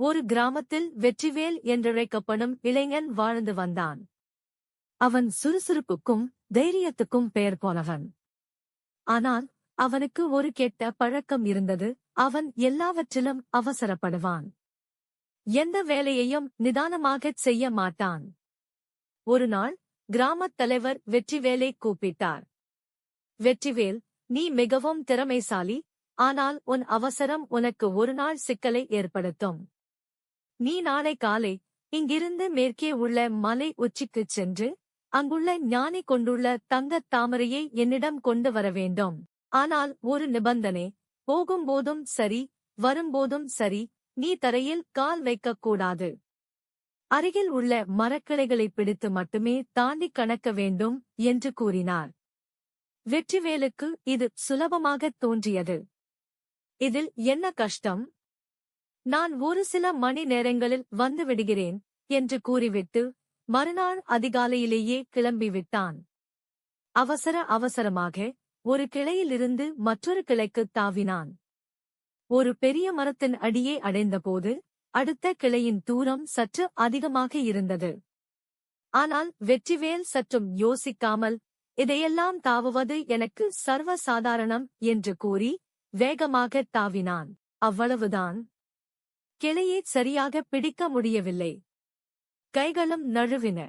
ஒரு கிராமத்தில் வெற்றிவேல் என்றழைக்கப்படும் இளைஞன் வாழ்ந்து வந்தான். அவன் சுறுசுறுப்புக்கும் தைரியத்துக்கும் பெயர் போனவன். ஆனால் அவனுக்கு ஒரு கெட்ட பழக்கம் இருந்தது. அவன் எல்லாவற்றிலும் அவசரப்படுவான். எந்த வேலையையும் நிதானமாகச் செய்ய மாட்டான். ஒருநாள் கிராமத் தலைவர் வெற்றிவேலை கூப்பிட்டார். வெற்றிவேல், நீ மிகவும் திறமைசாலி. ஆனால் உன் அவசரம் உனக்கு ஒருநாள் சிக்கலை ஏற்படுத்தும். நீ நாளை காலை இங்கிருந்து மேற்கே உள்ள மலை உச்சிக்குச் சென்று அங்குள்ள ஞானி கொண்டுள்ள தங்கத் தாமரையை என்னிடம் கொண்டு வர வேண்டும். ஆனால் ஒரு நிபந்தனை, போகும்போதும் சரி வரும்போதும் சரி நீ தரையில் கால் வைக்கக்கூடாது. அருகில் உள்ள மரக்கிளைகளை பிடித்து மட்டுமே தாண்டி கடக்க வேண்டும் என்று கூறினார். வெற்றிவேலுக்கு இது சுலபமாகத் தோன்றியது. இதில் என்ன கஷ்டம்? நான் ஒரு சில மணி நேரங்களில் வந்துவிடுகிறேன் என்று கூறிவிட்டு மறுநாள் அதிகாலையிலேயே கிளம்பிவிட்டான். அவசரமாக ஒரு கிளையிலிருந்து மற்றொரு கிளைக்குத் தாவினான். ஒரு பெரிய மரத்தின் அடியே அடைந்தபோது அடுத்த கிளையின் தூரம் சற்று அதிகமாக இருந்தது. ஆனால் வெற்றிவேல் சற்றும் யோசிக்காமல், இதையெல்லாம் தாவுவது எனக்கு சர்வசாதாரணம் என்று கூறி வேகமாகத் தாவினான். அவ்வளவுதான். கிளையைச் சரியாக பிடிக்க முடியவில்லை. கைகளும் நழுவின.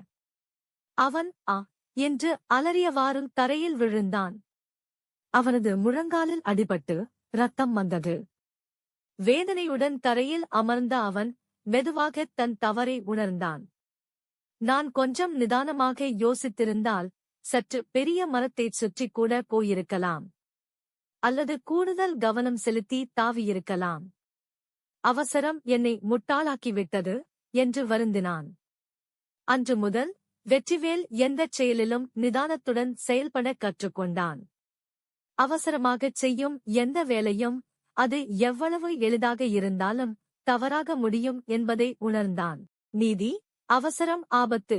அவன் என்று அலறியவாறு தரையில் விழுந்தான். அவனது முழங்காலில் அடிபட்டு இரத்தம் வந்தது. வேதனையுடன் தரையில் அமர்ந்த அவன் மெதுவாகத் தன் தவறை உணர்ந்தான். நான் கொஞ்சம் நிதானமாக யோசித்திருந்தால் சற்று பெரிய மரத்தைச் சுற்றிக் கூட போயிருக்கலாம். அல்லது கூடுதல் கவனம் செலுத்தி தாவியிருக்கலாம். அவசரம் என்னை முட்டாளாக்கிவிட்டது என்று வருந்தினான். அன்று முதல் வெற்றிவேல் எந்தச் செயலிலும் நிதானத்துடன் செயல்பட கற்றுக்கொண்டான். அவசரமாகச் செய்யும் எந்த வேலையும் அது எவ்வளவு எளிதாக இருந்தாலும் தவறாக முடியும் என்பதை உணர்ந்தான். நீதி: அவசரம் ஆபத்து.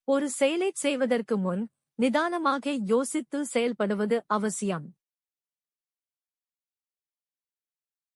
ஒரு செயலைச் செய்வதற்கு முன் நிதானமாக யோசித்து செயல்படுவது அவசியம்.